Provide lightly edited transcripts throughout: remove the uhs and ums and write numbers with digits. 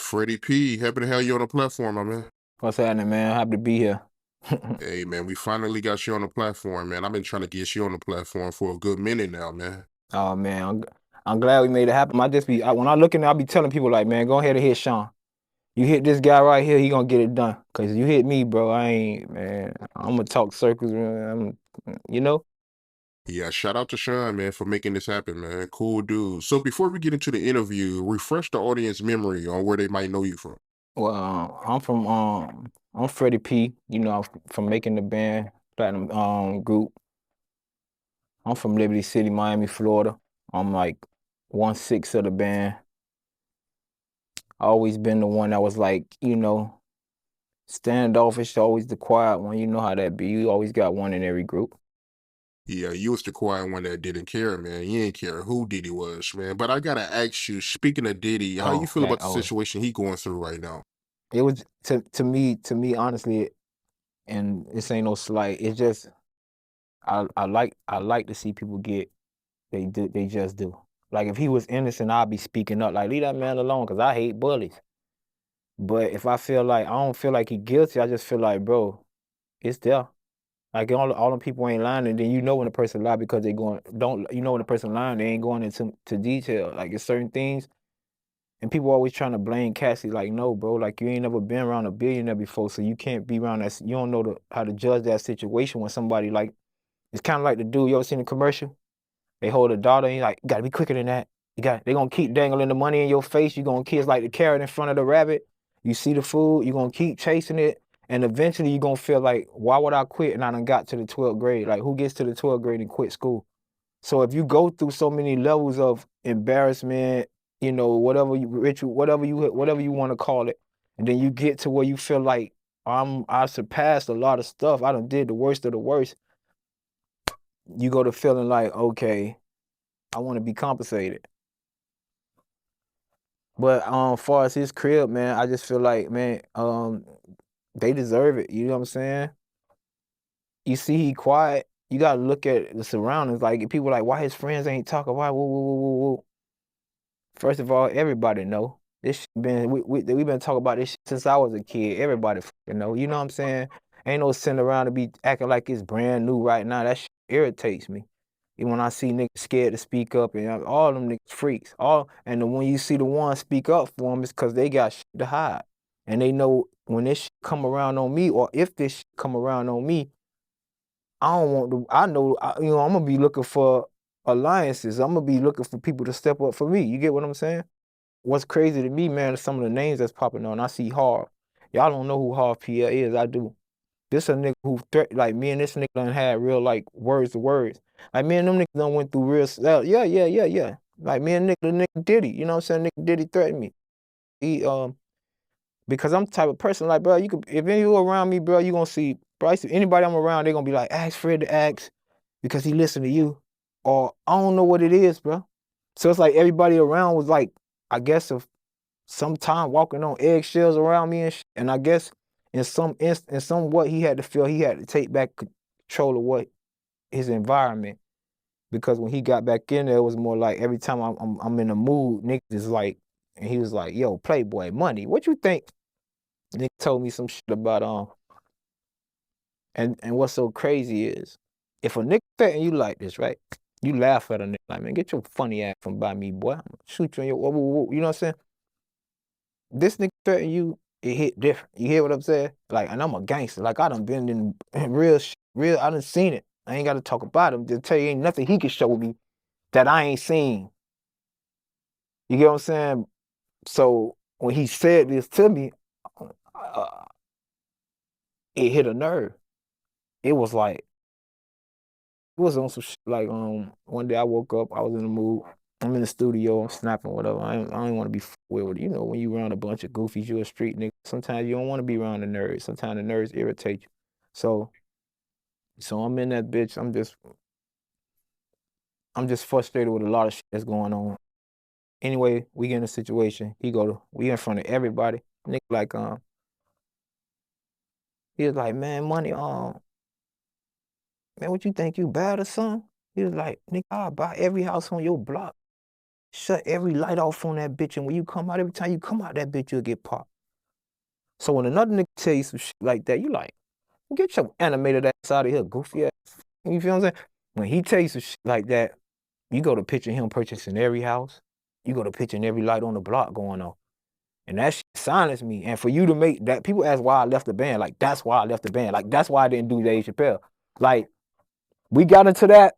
Freddy P, happy to have you on the platform, my man. What's happening, man? Happy to be here. Hey, man, we finally got you on the platform, man. I've been trying to get you on the platform for a good minute now, man. Oh man, I'm glad we made it happen. When I look in there, I be telling people like, man, go ahead and hit Sean. You hit this guy right here, he gonna get it done. Cause you hit me, bro. I ain't, man. I'm gonna talk circles, man. You know. Yeah, shout out to Sean, man, for making this happen, man. Cool dude. So before we get into the interview, refresh the audience memory on where they might know you from. Well, I'm Freddy P. You know, I'm from making the band Platinum group. I'm from Liberty City, Miami, Florida. I'm like 1/6 of the band. I always been the one that was like, standoffish, always the quiet one. You know how that be. You always got one in every group. Yeah, you was the quiet one that didn't care, man. You didn't care who Diddy was, man. But I gotta ask you, speaking of Diddy, how you Oh, feel man. about the Oh, situation he going through right now? it was to me honestly, and this ain't no slight. It's just I like to see people get they just do. Like if he was innocent, I'd be speaking up. Like leave that man alone, cause I hate bullies. But if I don't feel like he guilty, I just feel like, bro, it's there. Like all them people ain't lying, and then you know when a person lie because they going don't you know when a person lying, they ain't going into detail. Like it's certain things, and people always trying to blame Cassie. Like no, bro, like you ain't never been around a billionaire before, so you can't be around that. You don't know how to judge that situation when somebody like it's kind of like the dude you ever seen the commercial. They hold a daughter, and you like, you gotta be quicker than that. They gonna keep dangling the money in your face. You gonna kiss like the carrot in front of the rabbit. You see the food, you gonna keep chasing it, and eventually you gonna feel like, why would I quit? And I done got to the 12th grade. Like, who gets to the 12th grade and quit school? So if you go through so many levels of embarrassment, whatever you want to call it, and then you get to where you feel like I surpassed a lot of stuff. I done did the worst of the worst. You go to feeling like, okay, I want to be compensated. But far as his crib, man, I just feel like, man, they deserve it. You know what I'm saying? You see he quiet. You gotta look at the surroundings. Like people like, why his friends ain't talking? Why? Woo, woo, woo, woo, woo. First of all, everybody know this shit been we been talking about this shit since I was a kid. Everybody fucking know. You know what I'm saying? Ain't no sitting around to be acting like it's brand new right now. That shit irritates me. Even when I see niggas scared to speak up, and all them niggas freaks. And then when you see the ones speak up for them, it's because they got shit to hide, and they know when this shit come around on me, or if this shit come around on me, I don't want to. I know, I'm gonna be looking for alliances. I'm gonna be looking for people to step up for me. You get what I'm saying? What's crazy to me, man, is some of the names that's popping on. I see Harv. Y'all don't know who Harv Pierre is. I do. This a nigga who like me and this nigga done had real like words to words. Like me and them niggas done went through real yeah. Like me and the nigga Diddy, you know what I'm saying? Nigga Diddy threatened me. He because I'm the type of person like, bro, you could if you around me, bro, you gonna see, bro, anybody I'm around, they gonna be like, ask Fred to ask because he listen to you. Or I don't know what it is, bro. So it's like everybody around was like, I guess if sometime walking on eggshells around me and shit. And I guess in some what he had to feel he had to take back control of what his environment, because when he got back in there, it was more like every time I'm in a mood, niggas is like, and he was like, yo, Playboy Money, what you think? Nick told me some shit about and what's so crazy is if a nigga threaten you like this, right? You laugh at a nigga like, man, get your funny ass from by me, boy. I'm gonna shoot you in your whoa, whoa, whoa. You know what I'm saying? This nigga threaten you, it hit different. You hear what I'm saying? Like, and I'm a gangster. Like, I done been in real, I done seen it. I ain't gotta talk about him. Just tell you ain't nothing he can show me that I ain't seen. You get what I'm saying? So when he said this to me, uh, it hit a nerve. It was like, it was on some shit like, one day I woke up, I was in the mood. I'm in the studio, I'm snapping, whatever. I don't want to be with it. You know, when you around a bunch of goofies, you a street nigga. Sometimes you don't want to be around the nerds. Sometimes the nerds irritate you. So, so I'm in that bitch. I'm just frustrated with a lot of shit that's going on. Anyway, we get in a situation. We in front of everybody. Nigga like, he was like, man, money, man, what you think you bad or something? He was like, nigga, I'll buy every house on your block. shut every light off on that bitch, and when you come out, every time you come out that bitch, you'll get popped. So when another nigga tell you some shit like that, you like, get your animated ass out of here, goofy ass. You feel what I'm saying? When he tell you some shit like that, you go to picture him purchasing every house. You go to picturing every light on the block going off. And that shit silenced me. And for you to make that, people ask why I left the band. Like, that's why I left the band. Like, that's why I didn't do Dave Chappelle. Like, we got into that.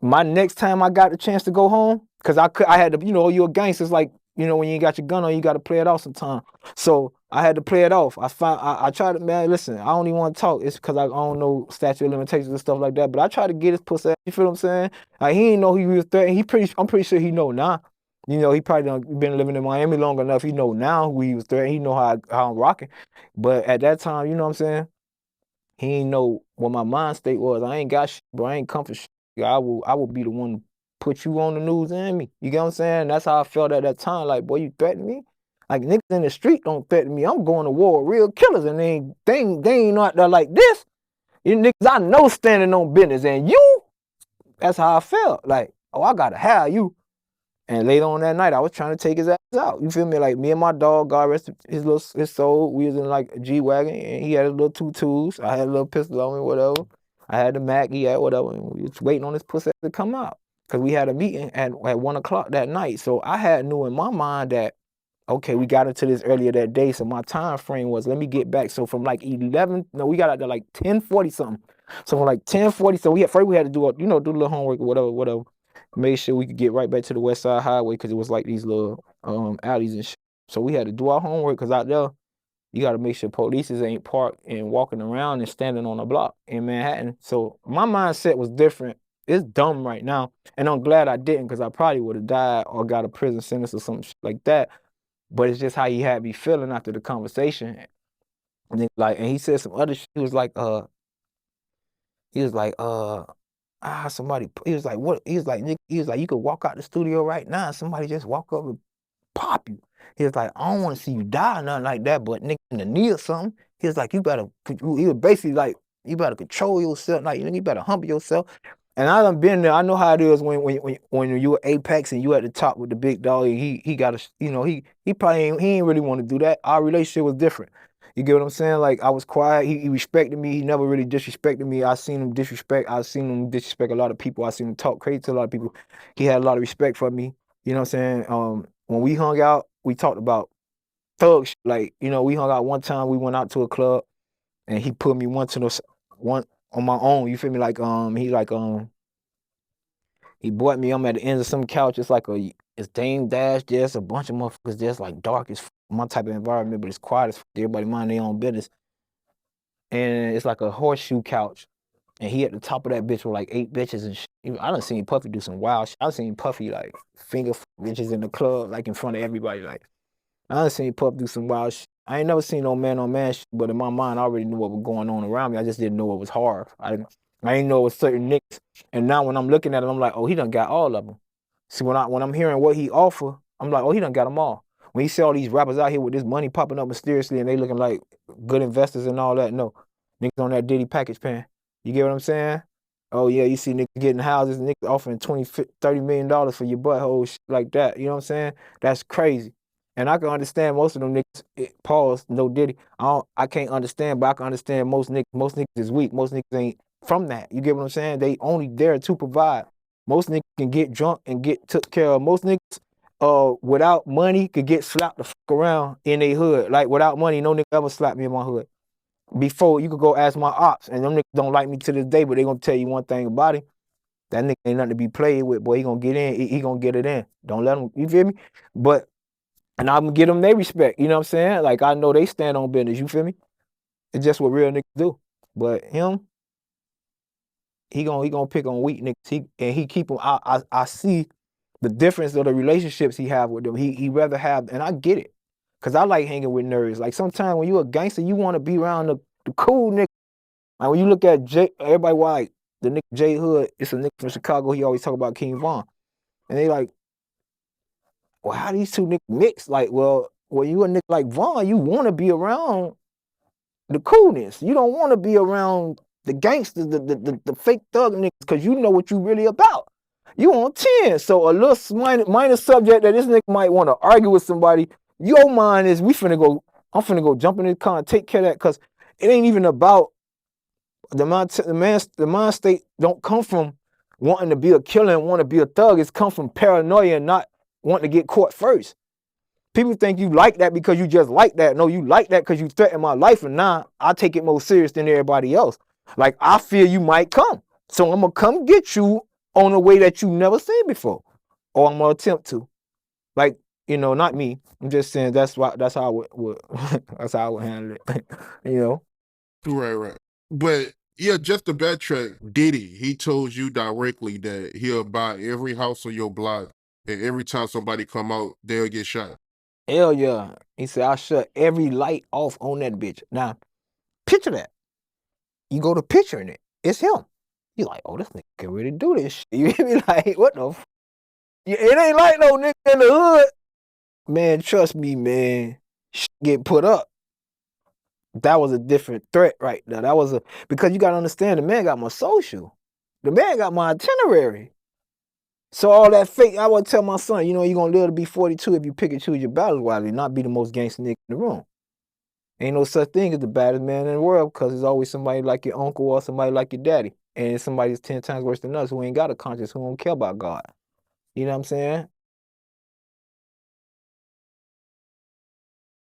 My next time I got the chance to go home, because I had to, you're a gangster. It's like, when you ain't got your gun on, you got to play it off sometime. So I had to play it off. I tried to, man, listen, I don't even want to talk. It's because I don't know statute of limitations and stuff like that. But I tried to get his pussy. You feel what I'm saying? Like, he didn't know he was threatening. I'm pretty sure he know now. He probably done been living in Miami long enough. He know now who he was threatening. He know how I'm rocking. But at that time, you know what I'm saying? He ain't know what my mind state was. I ain't got shit, bro. I ain't come for shit. I will be the one to put you on the news and me. You get what I'm saying? That's how I felt at that time. Like, boy, you threaten me? Like, niggas in the street don't threaten me. I'm going to war with real killers, and they ain't out there like this. You niggas I know standing on business, and you, that's how I felt. Like, oh, I gotta have you. And later on that night, I was trying to take his ass out. You feel me? Like, me and my dog, God rest his soul, we was in like a G-Wagon, and he had his little 2.2s. I had a little pistol on me, whatever. I had the Mac, he had whatever, and we was waiting on his pussy to come out. Because we had a meeting at 1 o'clock that night. So I knew in my mind that, okay, we got into this earlier that day, so my time frame was, let me get back. So from like 11, no, we got out there like 10:40 something. So from like 10:40, so we had to do do a little homework or whatever. Made sure we could get right back to the West Side Highway because it was like these little alleys and shit. So we had to do our homework because out there, you got to make sure police ain't parked and walking around and standing on the block in Manhattan. So my mindset was different. It's dumb right now, and I'm glad I didn't because I probably would have died or got a prison sentence or something like that. But it's just how he had me feeling after the conversation. And then, and he said some other shit. He was like, somebody, he was like, what? Nick, he was like, you could walk out the studio right now, and somebody just walk up and pop you. He was like, I don't want to see you die or nothing like that, but Nick in the knee or something. He was like, he was basically like, you better control yourself, like, you better humble yourself. And I done been there. I know how it is when you at Apex and you at the top with the big dog. He got a, he probably ain't really want to do that. Our relationship was different. You get what I'm saying? Like, I was quiet. He respected me. He never really disrespected me. I seen him disrespect a lot of people. I seen him talk crazy to a lot of people. He had a lot of respect for me. You know what I'm saying? When we hung out, we talked about thug shit. Like, we hung out one time. We went out to a club, and he put me one on my own. You feel me? Like, he bought me. I'm at the end of some couch. It's Dame Dash. Just a bunch of motherfuckers. Just like dark as my type of environment, but it's quiet as everybody mind their own business. And it's like a horseshoe couch. And he at the top of that bitch with like 8 bitches and shit. I done seen Puffy do some wild shit. I done seen Puffy like finger bitches in the club, like in front of everybody. Like, I done seen Puff do some wild shit. I ain't never seen no man on man shit, but in my mind, I already knew what was going on around me. I just didn't know it was hard. I didn't know it was certain niggas. And now when I'm looking at it, I'm like, oh, he done got all of them. See, when I'm hearing what he offer, I'm like, oh, he done got them all. When he see all these rappers out here with this money popping up mysteriously and they looking like good investors and all that, no. Niggas on that Diddy package pen. You get what I'm saying? Oh, yeah, you see niggas getting houses, niggas offering $20, $30 million for your butthole, shit like that. You know what I'm saying? That's crazy. And I can understand most of them niggas, pause, no Diddy. I can't understand, but I can understand most niggas. Most niggas is weak. Most niggas ain't from that. You get what I'm saying? They only there to provide. Most niggas can get drunk and get took care of. Most niggas, without money, could get slapped the fuck around in their hood. Like, without money, no nigga ever slapped me in my hood. Before, you could go ask my ops, and them niggas don't like me to this day, but they gonna tell you one thing about him. That nigga ain't nothing to be played with, boy. He gonna get in. He gonna get it in. Don't let him, you feel me? And I'm gonna give them their respect, you know what I'm saying? Like, I know they stand on business, you feel me? It's just what real niggas do. But him, he gonna pick on weak niggas. He keep them. I see the difference of the relationships he have with them. He rather have, and I get it, cause I like hanging with nerds. Like, sometimes when you a gangster, you want to be around the cool niggas. Like, when you look at everybody like the nigga J Hood, it's a nigga from Chicago. He always talk about King Von, and they like, well, how these two niggas mix? Like, well, when you a nigga like Von, you want to be around the coolness. You don't want to be around the gangsters, the fake thug niggas, because you know what you really about. You on 10. So a little minor subject that this nigga might want to argue with somebody, your mind is, I'm finna go jump in the car and take care of that, because it ain't even about the mind state don't come from wanting to be a killer and want to be a thug. It's come from paranoia and not wanting to get caught first. People think you like that because you just like that. No, you like that because you threaten my life, and now I take it more serious than everybody else. Like, I fear you might come, so I'm gonna come get you on a way that you never seen before, or I'm gonna attempt to. Like, not me. I'm just saying that's how I would that's how I would handle it. you know. Right, right. But yeah, just to backtrack, Diddy, he told you directly that he'll buy every house on your block, and every time somebody come out, they'll get shot. Hell yeah. He said, I shut every light off on that bitch. Now, picture that. You go to picturing it. It's him. You like, oh, this nigga can really do this shit. You hear me? Like, what the Yeah, it ain't like no nigga in the hood. Man, trust me, man. Get put up. That was a different threat right there. Because you gotta understand, the man got my social. The man got my itinerary. So all that fake, I would tell my son, you're gonna live to be 42 if you pick and choose your battles wisely, not be the most gangster nigga in the room. Ain't no such thing as the baddest man in the world, because there's always somebody like your uncle or somebody like your daddy. And somebody that's 10 times worse than us who ain't got a conscience, who don't care about God. You know what I'm saying?